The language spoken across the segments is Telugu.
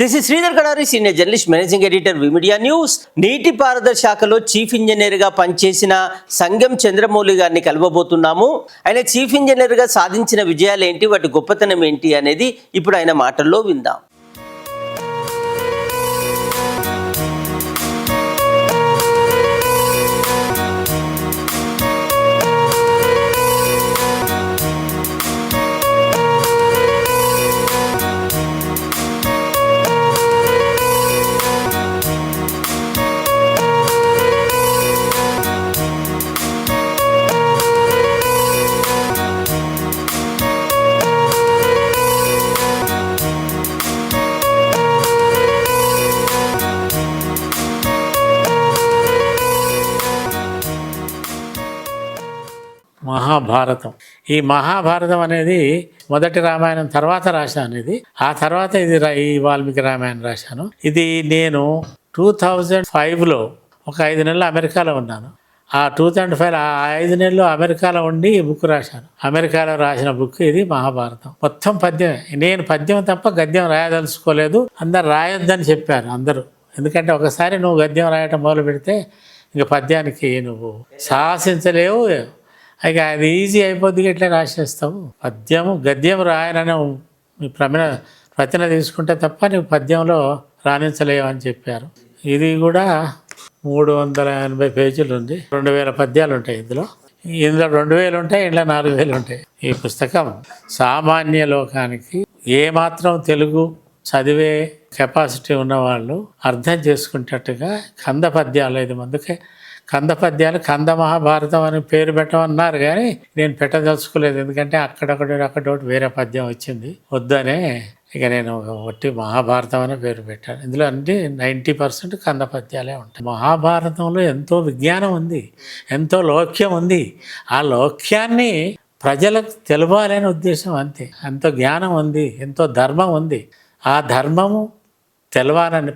This is Sridhar Kadari, senior journalist, managing editor, V Media news. నీటిపారుదల శాఖలో చీఫ్ ఇంజనీర్గా పనిచేసిన సంగం చంద్రమౌళి గారిని కలవబోతున్నాము. ఆయన చీఫ్ ఇంజనీర్గా సాధించిన విజయాలు ఏంటి, వాటి గొప్పతనం ఏంటి అనేది ఇప్పుడు ఆయన మాటల్లో విందాం. మహాభారతం. ఈ మహాభారతం అనేది మొదటి రామాయణం తర్వాత రాశాను. ఇది ఆ తర్వాత ఈ వాల్మీకి రామాయణం రాశాను. ఇది నేను 2005లో ఒక 5 నెలలు అమెరికాలో ఉన్నాను. ఆ 2005 ఆ 5 నెలలు అమెరికాలో ఉండి ఈ బుక్ రాశాను. అమెరికాలో రాసిన బుక్ ఇది మహాభారతం. మొత్తం పద్యమే. నేను పద్యం తప్ప గద్యం రాయదలుచుకోలేదు. అందరు రాయొద్దని చెప్పారు అందరూ. ఎందుకంటే ఒకసారి నువ్వు గద్యం రాయటం మొదలు పెడితే ఇంక పద్యానికి నువ్వు సాహసించలేవు. ఇక అది ఈజీ అయిపోద్ది, ఇట్లా రాసేస్తావు. పద్యము గద్యం రాయనని మీ ప్రతిన తీసుకుంటే తప్ప నువ్వు పద్యంలో రాణించలేవు అని చెప్పారు. ఇది కూడా 380 పేజీలు ఉంది. 2000 పద్యాలు ఉంటాయి ఇందులో 2000 ఉంటాయి, ఇంట్లో 4000 ఉంటాయి. ఈ పుస్తకం సామాన్య లోకానికి ఏమాత్రం తెలుగు చదివే కెపాసిటీ ఉన్నవాళ్ళు అర్థం చేసుకునేటట్టుగా కంద పద్యాలు 5 మందికి కంద పద్యాలు, కంద మహాభారతం అని పేరు పెట్టమన్నారు, కానీ నేను పెట్టదలుచుకోలేదు. ఎందుకంటే అక్కడొకటి వేరే పద్యం వచ్చింది, వద్దనే ఇక నేను ఒట్టి మహాభారతం అనే పేరు పెట్టాను. ఇందులో అంటే 90% కంద పద్యాలే ఉంటాయి. మహాభారతంలో ఎంతో విజ్ఞానం ఉంది, ఎంతో లౌక్యం ఉంది. ఆ లౌక్యాన్ని ప్రజలకు తెలవాలనే ఉద్దేశం అంతే. ఎంతో జ్ఞానం ఉంది, ఎంతో ధర్మం ఉంది. ఆ ధర్మము తెలవాలని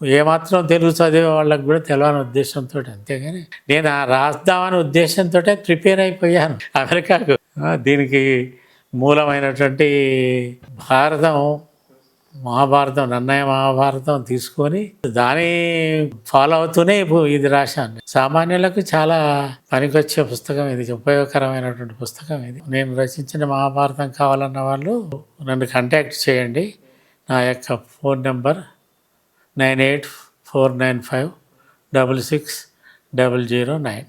ఏమాత్రం తెలుగు చదివే వాళ్ళకి కూడా తెలవని ఉద్దేశంతో, అంతేగాని నేను రాద్దామనే ఉద్దేశంతో ప్రిపేర్ అయిపోయాను అమెరికాకు. దీనికి మూలమైనటువంటి మహాభారతం నన్నయ్య మహాభారతం తీసుకొని దాన్ని ఫాలో అవుతూనే ఇది రాశాను. సామాన్యులకు చాలా పనికొచ్చే పుస్తకం ఇది, ఉపయోగకరమైనటువంటి పుస్తకం ఇది. నేను రచించిన మహాభారతం కావాలన్న వాళ్ళు నన్ను కాంటాక్ట్ చేయండి. నా యొక్క ఫోన్ నెంబర్ 9849566009.